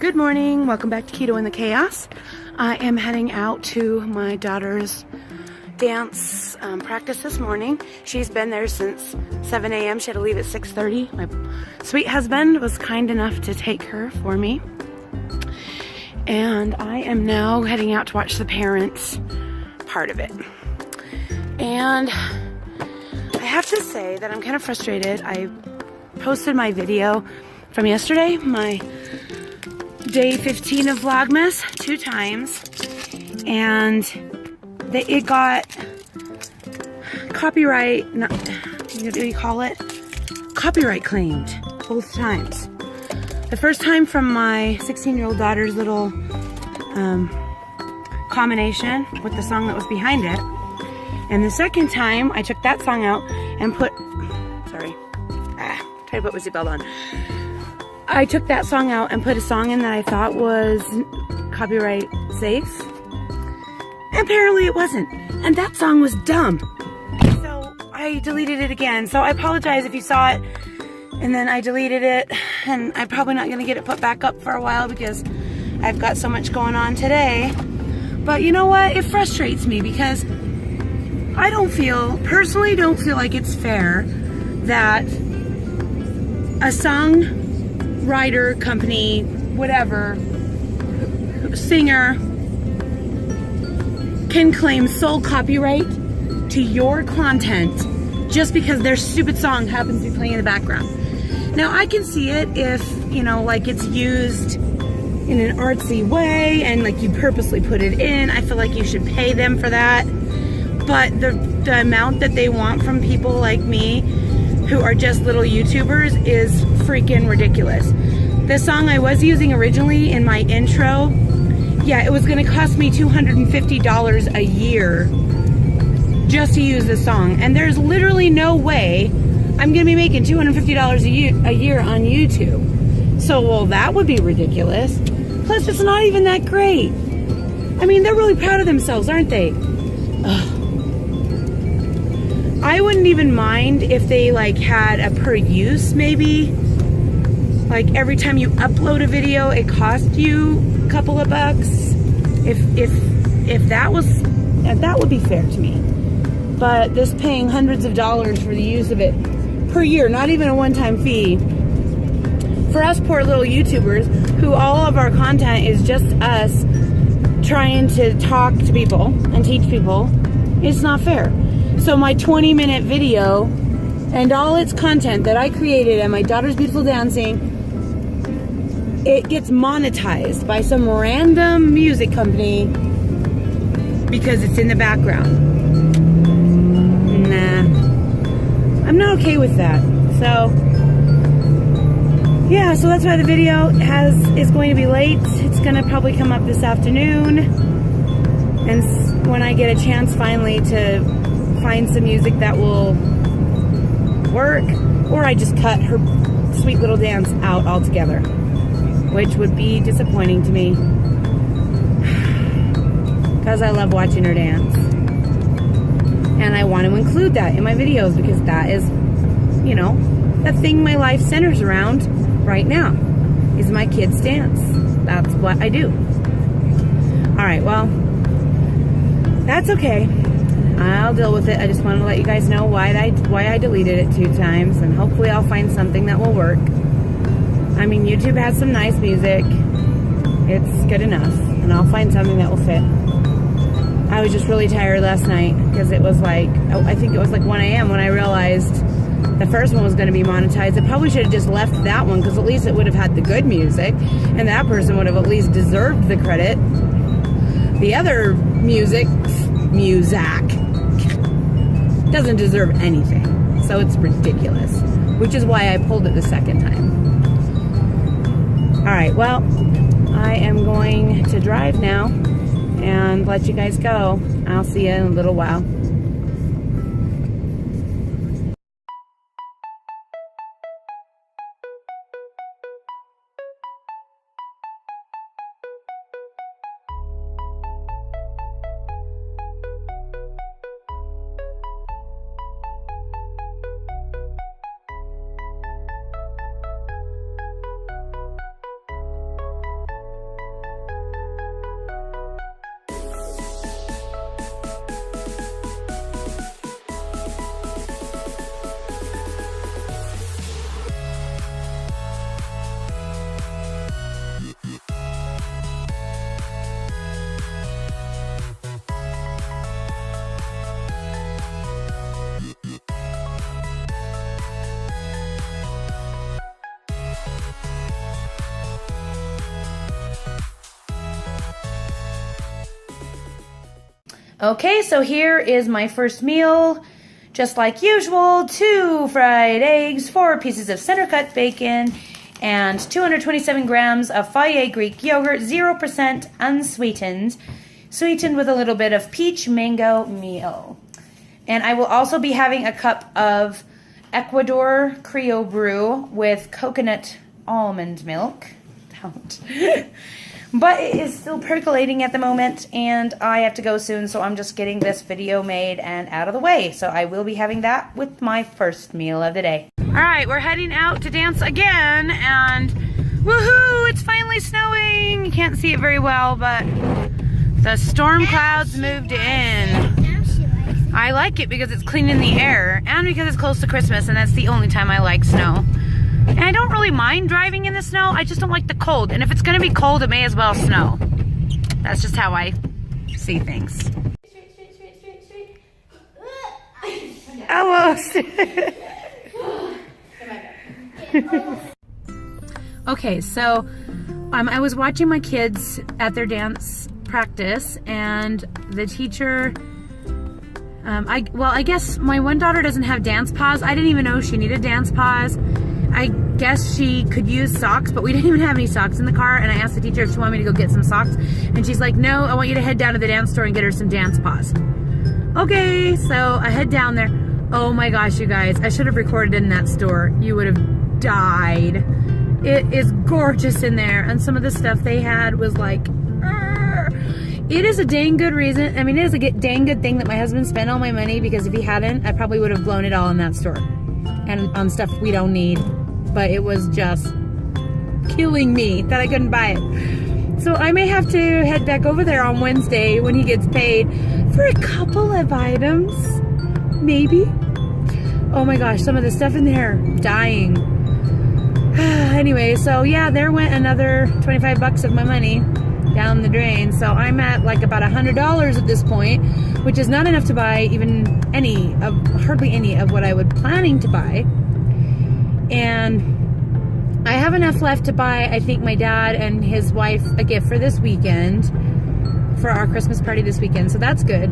Good morning, welcome back to Keto in the Chaos. I am heading out to my daughter's dance practice this morning. She's been there since 7 a.m. She had to leave at 6:30. My sweet husband was kind enough to take her for me. And I am now heading out to watch the parents part of it. And I have to say that I'm kind of frustrated. I posted my video from yesterday, my day 15 of Vlogmas, 2 times, and it got copyright, what do you call it? Copyright claimed both times. The first time from my 16-year-old daughter's little combination with the song that was behind it, and the second time I took that song out and put, try to put my seatbelt on. I took that song out and put a song in that I thought was copyright safe. Apparently it wasn't. And that song was dumb. So I deleted it again. So I apologize if you saw it and then I deleted it. And I'm probably not going to get it put back up for a while because I've got so much going on today. But you know what? It frustrates me because I personally don't feel like it's fair that a song writer, company, whatever, singer can claim sole copyright to your content just because their stupid song happens to be playing in the background. Now I can see it if, like it's used in an artsy way and like you purposely put it in. I feel like you should pay them for that. But the amount that they want from people like me who are just little YouTubers is freaking ridiculous. The song I was using originally in my intro, yeah, it was gonna cost me $250 a year just to use the song. And there's literally no way I'm gonna be making $250 a year on YouTube. So, well, that would be ridiculous. Plus, it's not even that great. I mean, they're really proud of themselves, aren't they? Ugh. I wouldn't even mind if they like had a per use maybe. Like every time you upload a video, it cost you a couple of bucks. If that would be fair to me. But this paying hundreds of dollars for the use of it per year, not even a one-time fee. For us poor little YouTubers, who all of our content is just us trying to talk to people and teach people, it's not fair. So my 20-minute video and all its content that I created and my daughter's beautiful dancing, it gets monetized by some random music company because it's in the background. Nah, I'm not okay with that. So yeah, so that's why the video is going to be late. It's going to probably come up this afternoon, and when I get a chance finally to find some music that will work, or I just cut her sweet little dance out altogether, which would be disappointing to me because I love watching her dance and I want to include that in my videos because that is, the thing my life centers around right now is my kids' dance. That's what I do. Alright, well, that's okay. I'll deal with it. I just wanted to let you guys know why I deleted it 2 times, and hopefully I'll find something that will work. I mean, YouTube has some nice music. It's good enough, and I'll find something that will fit. I was just really tired last night because it was like, I think it was like 1 a.m. when I realized the first one was going to be monetized. I probably should have just left that one because at least it would have had the good music, and that person would have at least deserved the credit. The other music doesn't deserve anything, so it's ridiculous, which is why I pulled it the second time. Alright, well, I am going to drive now and let you guys go. I'll see you in a little while. Okay, so here is my first meal. Just like usual, 2 fried eggs, 4 pieces of center cut bacon, and 227 grams of Fage Greek yogurt, 0% unsweetened, sweetened with a little bit of peach mango meal. And I will also be having a cup of Ecuador Creole brew with coconut almond milk. Don't. But it is still percolating at the moment, and I have to go soon, so I'm just getting this video made and out of the way. So I will be having that with my first meal of the day. All right, we're heading out to dance again, and woohoo, it's finally snowing. You can't see it very well, but the storm clouds moved in. I like it because it's cleaning the air, and because it's close to Christmas, and that's the only time I like snow. And I don't really mind driving in the snow, I just don't like the cold. And if it's gonna be cold, it may as well snow. That's just how I see things. Almost. Okay, so I was watching my kids at their dance practice, and the teacher, I guess my one daughter doesn't have dance paws. I didn't even know she needed dance paws. I guess she could use socks, but we didn't even have any socks in the car, and I asked the teacher if she wanted me to go get some socks, and she's like, no, I want you to head down to the dance store and get her some dance paws. Okay, so I head down there. Oh my gosh, you guys, I should have recorded in that store. You would have died. It is gorgeous in there, and some of the stuff they had was like, it is a dang good reason. I mean, it is a dang good thing that my husband spent all my money, because if he hadn't, I probably would have blown it all in that store and on stuff we don't need. But it was just killing me that I couldn't buy it. So I may have to head back over there on Wednesday when he gets paid for a couple of items, maybe. Oh my gosh, some of the stuff in there, dying. Anyway, so yeah, there went another 25 bucks of my money down the drain. So I'm at like about $100 at this point, which is not enough to buy even hardly any of what I was planning to buy. And I have enough left to buy, I think, my dad and his wife a gift for this weekend, for our Christmas party this weekend, so that's good.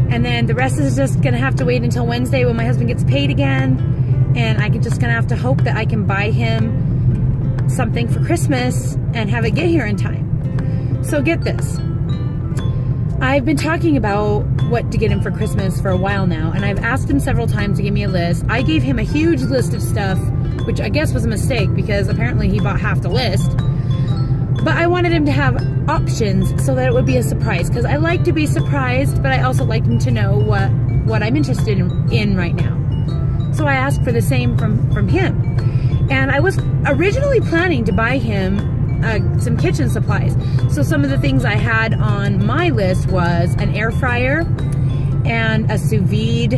And then the rest is just gonna have to wait until Wednesday when my husband gets paid again, and I'm just gonna have to hope that I can buy him something for Christmas and have it get here in time. So get this. I've been talking about what to get him for Christmas for a while now, and I've asked him several times to give me a list. I gave him a huge list of stuff, which I guess was a mistake because apparently he bought half the list. But I wanted him to have options so that it would be a surprise, because I like to be surprised, but I also like him to know what I'm interested in right now. So I asked for the same from him. And I was originally planning to buy him some kitchen supplies. So some of the things I had on my list was an air fryer and a sous vide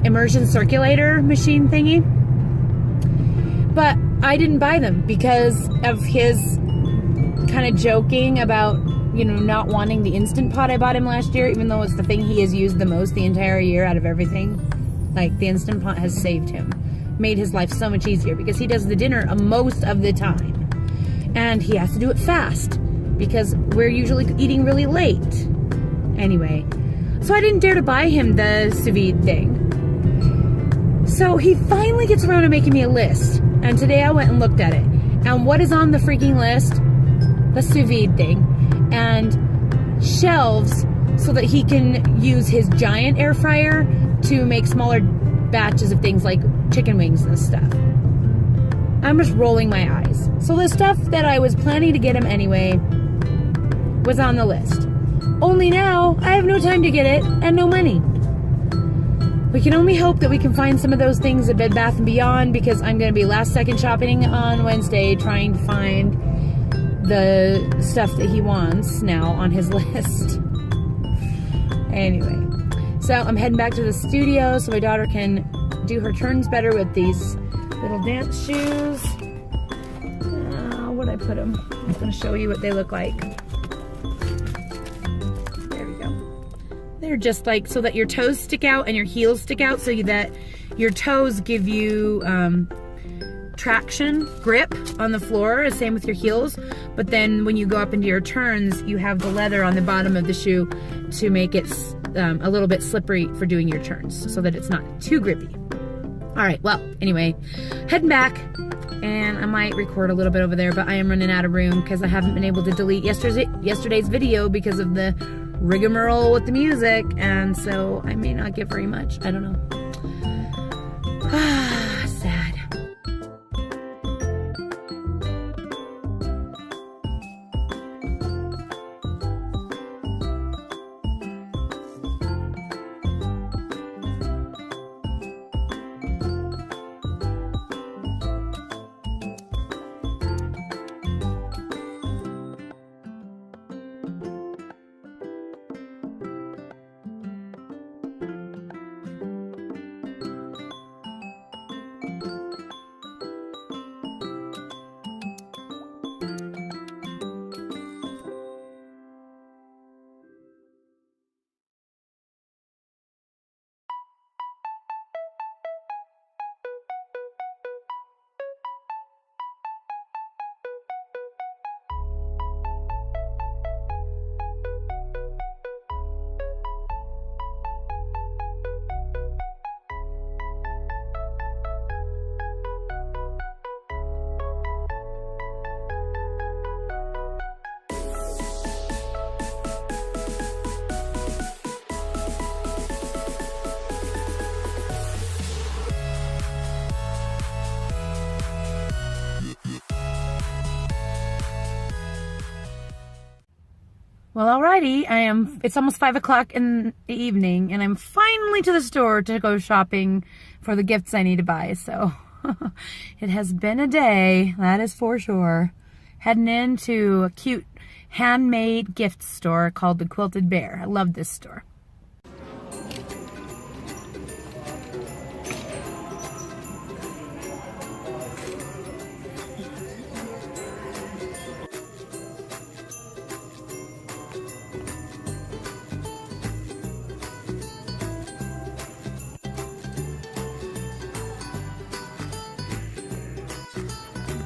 immersion circulator machine thingy. But I didn't buy them because of his kind of joking about, you know, not wanting the Instant Pot I bought him last year, even though it's the thing he has used the most the entire year out of everything. Like, the Instant Pot has saved him, made his life so much easier, because he does the dinner most of the time. And he has to do it fast because we're usually eating really late. Anyway, so I didn't dare to buy him the sous vide thing. So he finally gets around to making me a list. And today I went and looked at it. And what is on the freaking list? The sous vide thing. And shelves so that he can use his giant air fryer to make smaller batches of things like chicken wings and stuff. I'm just rolling my eyes. So the stuff that I was planning to get him anyway was on the list. Only now, I have no time to get it and no money. We can only hope that we can find some of those things at Bed Bath & Beyond, because I'm going to be last second shopping on Wednesday trying to find the stuff that he wants now on his list. Anyway, so I'm heading back to the studio so my daughter can do her turns better with these little dance shoes. Where'd I put them? I'm going to show you what they look like. There we go. They're just like so that your toes stick out and your heels stick out, so that your toes give you traction grip on the floor, same with your heels, but then when you go up into your turns, you have the leather on the bottom of the shoe to make it a little bit slippery for doing your turns so that it's not too grippy. All right, well, anyway, heading back, and I might record a little bit over there, but I am running out of room because I haven't been able to delete yesterday's video because of the rigmarole with the music, and so I may not get very much. I don't know. Sad. Well, alrighty, it's almost 5 o'clock in the evening, and I'm finally to the store to go shopping for the gifts I need to buy, so it has been a day, that is for sure. Heading into a cute handmade gift store called the Quilted Bear. I love this store.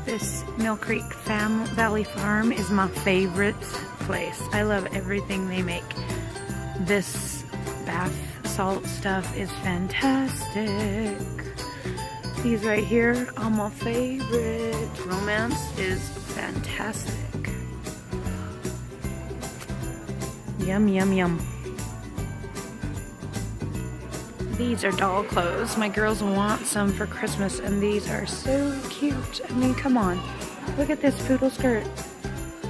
This Mill Creek Valley Farm is my favorite place. I love everything they make. This bath salt stuff is fantastic. These right here are my favorite. Romance is fantastic. Yum, yum, yum. These are doll clothes. My girls want some for Christmas, and these are so cute. I mean, come on. Look at this poodle skirt.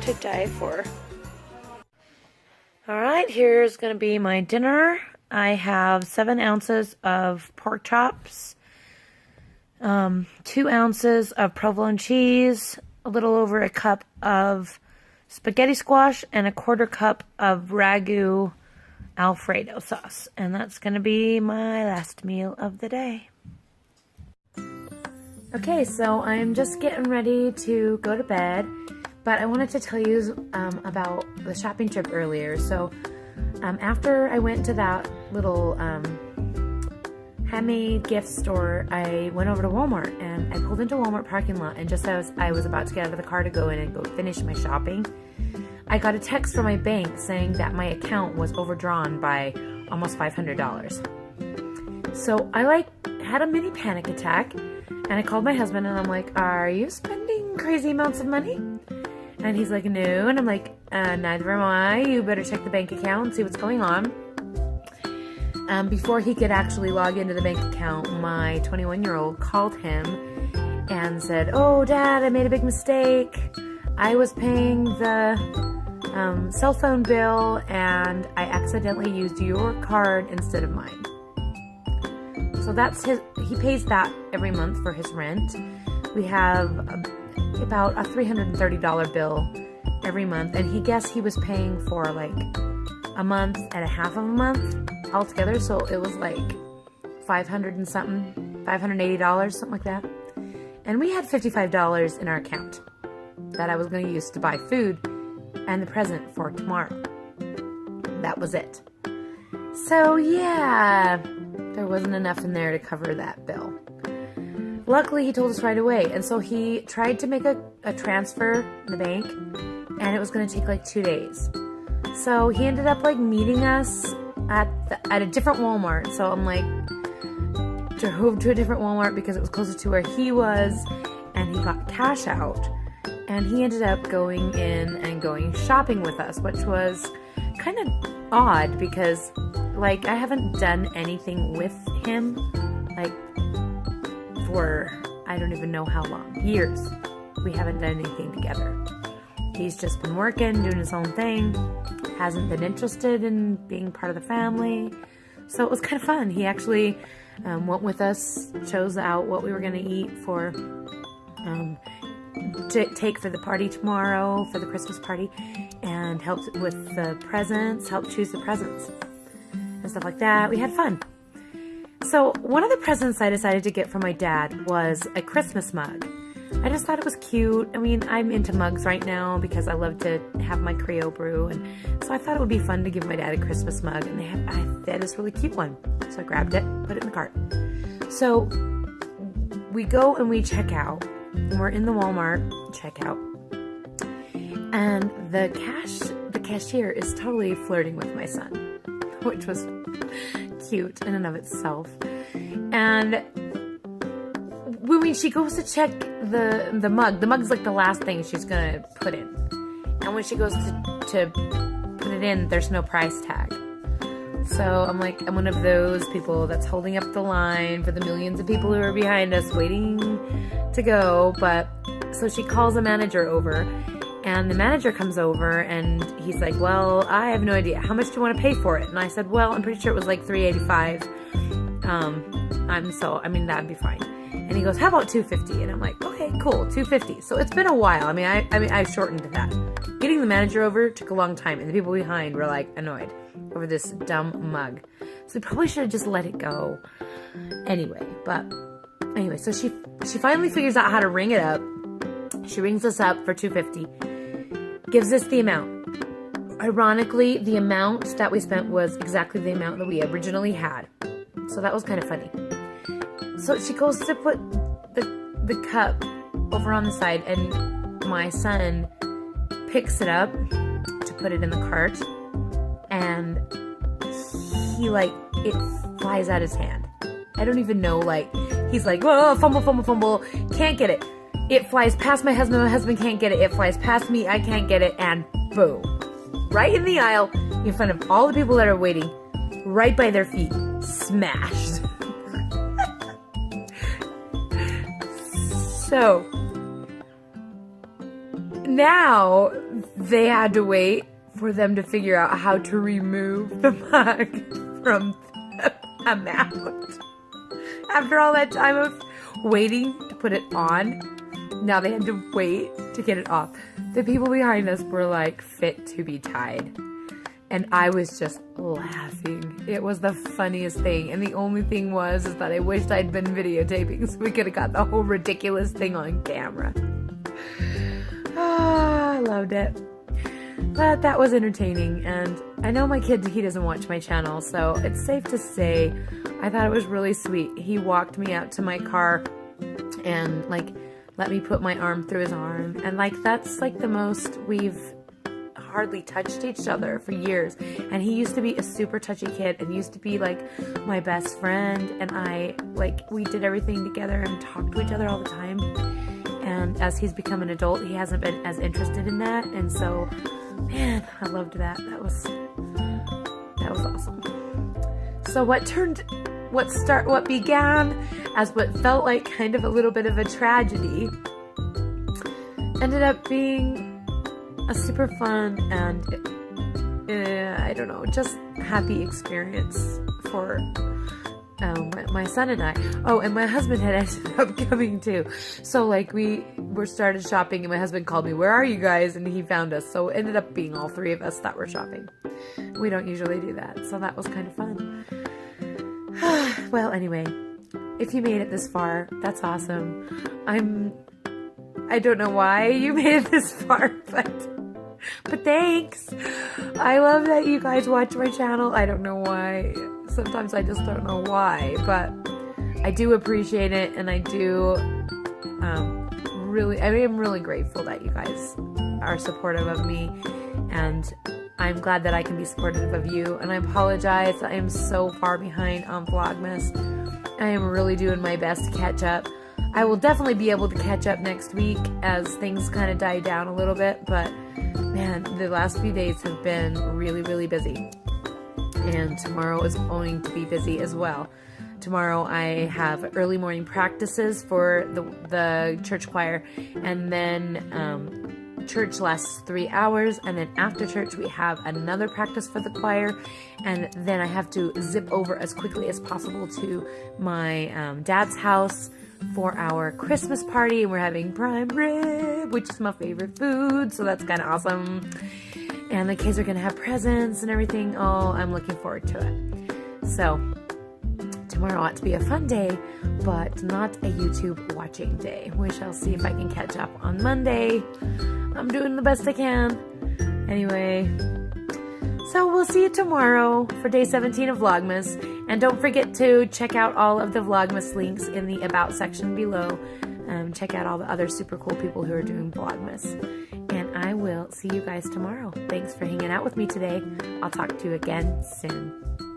To die for. Alright, here's going to be my dinner. I have 7 ounces of pork chops, 2 ounces of provolone cheese, a little over a cup of spaghetti squash, and a 1/4 cup of ragu Alfredo sauce, and that's gonna be my last meal of the day. Okay, so I'm just getting ready to go to bed, but I wanted to tell you about the shopping trip earlier. So after I went to that little handmade gift store, I went over to Walmart, and I pulled into Walmart parking lot, and just as I was about to get out of the car to go in and go finish my shopping, I got a text from my bank saying that my account was overdrawn by almost $500. So I had a mini panic attack, and I called my husband, and I'm like, are you spending crazy amounts of money? And he's like, no. And I'm like, neither am I. You better check the bank account and see what's going on. Before he could actually log into the bank account, my 21-year-old called him and said, oh, Dad, I made a big mistake. I was paying the cell phone bill, and I accidentally used your card instead of mine. So that's he pays that every month for his rent. We have about a $330 bill every month, and he guessed he was paying for like a month and a half of a month altogether, so it was like $500 and something, $580, something like that. And we had $55 in our account that I was going to use to buy food and the present for tomorrow. That was it. So yeah, there wasn't enough in there to cover that bill. luckily he told us right away. And so he tried to make a transfer in the bank, and it was going to take like 2 days. So he ended up like meeting us at a different Walmart. So I'm like, drove to a different Walmart because it was closer to where he was, and he got cash out. And he ended up going in and going shopping with us, which was kind of odd because, like, I haven't done anything with him, like, for I don't even know how long. Years. We haven't done anything together. He's just been working, doing his own thing, hasn't been interested in being part of the family. So it was kind of fun. He actually went with us, chose out what we were going to eat for to take for the party tomorrow, for the Christmas party, and helped with the presents, helped choose the presents and stuff like that. We had fun. So one of the presents I decided to get for my dad was a Christmas mug. I just thought it was cute. I mean, I'm into mugs right now because I love to have my Creole brew, and so I thought it would be fun to give my dad a Christmas mug, and they had this really cute one. So I grabbed it, put it in the cart. So we go and we check out. We're in the Walmart checkout, and the cashier is totally flirting with my son, which was cute in and of itself. And when she goes to check the mug's like the last thing she's gonna put in, and when she goes to put it in, there's no price tag. So I'm one of those people that's holding up the line for the millions of people who are behind us waiting to go. But so she calls a manager over, and the manager comes over, and he's like, well, I have no idea. How much do you want to pay for it? And I said, well, I'm pretty sure it was like $3.85. That'd be fine. And he goes, how about $2.50? And I'm like, okay, cool, $2.50. So it's been a while. I shortened that. Getting the manager over took a long time, and the people behind were like annoyed over this dumb mug. So we probably should have just let it go. Anyway, so she finally figures out how to ring it up. She rings us up for $2.50, gives us the amount. Ironically, the amount that we spent was exactly the amount that we originally had. So that was kind of funny. So she goes to put the cup over on the side, and my son picks it up to put it in the cart, and it flies out his hand. I don't even know, he's like, whoa, fumble, can't get it. It flies past my husband can't get it. It flies past me, I can't get it, and boom. Right in the aisle, in front of all the people that are waiting, right by their feet, smashed. So, now they had to wait for them to figure out how to remove the mug from the amount. After all that time of waiting to put it on, now they had to wait to get it off. The people behind us were like fit to be tied. And I was just laughing. It was the funniest thing. And the only thing is that I wished I'd been videotaping so we could have got the whole ridiculous thing on camera. I loved it. But that was entertaining. And I know my kid, he doesn't watch my channel, so it's safe to say I thought it was really sweet. He walked me out to my car and let me put my arm through his arm. And that's the most we've hardly touched each other for years. And he used to be a super touchy kid and used to be my best friend, and we did everything together and talked to each other all the time. And as he's become an adult, he hasn't been as interested in that, and so man, I loved that. That was awesome. So what began as what felt like kind of a little bit of a tragedy ended up being a super fun and just happy experience for my son and I. Oh, and my husband had ended up coming too. So we started shopping, and my husband called me, where are you guys? And he found us. So it ended up being all three of us that were shopping. We don't usually do that. So that was kind of fun. Well, anyway, if you made it this far, that's awesome. I don't know why you made it this far, but thanks. I love that you guys watch my channel. I don't know why. Sometimes I just don't know why, but I do appreciate it, and I do I am really grateful that you guys are supportive of me, and I'm glad that I can be supportive of you. And I apologize, I am so far behind on Vlogmas. I am really doing my best to catch up. I will definitely be able to catch up next week as things kind of die down a little bit, but man, the last few days have been really, really busy. And tomorrow is going to be busy as well. Tomorrow I have early morning practices for the church choir, and then church lasts 3 hours, and then after church we have another practice for the choir, and then I have to zip over as quickly as possible to my dad's house for our Christmas party, and we're having prime rib, which is my favorite food, so that's kind of awesome. And the kids are gonna have presents and everything. Oh, I'm looking forward to it. So tomorrow ought to be a fun day, but not a YouTube watching day. We shall see if I can catch up on Monday. I'm doing the best I can. Anyway, so we'll see you tomorrow for day 17 of Vlogmas. And don't forget to check out all of the Vlogmas links in the About section below. Check out all the other super cool people who are doing Vlogmas. And I will see you guys tomorrow. Thanks for hanging out with me today. I'll talk to you again soon.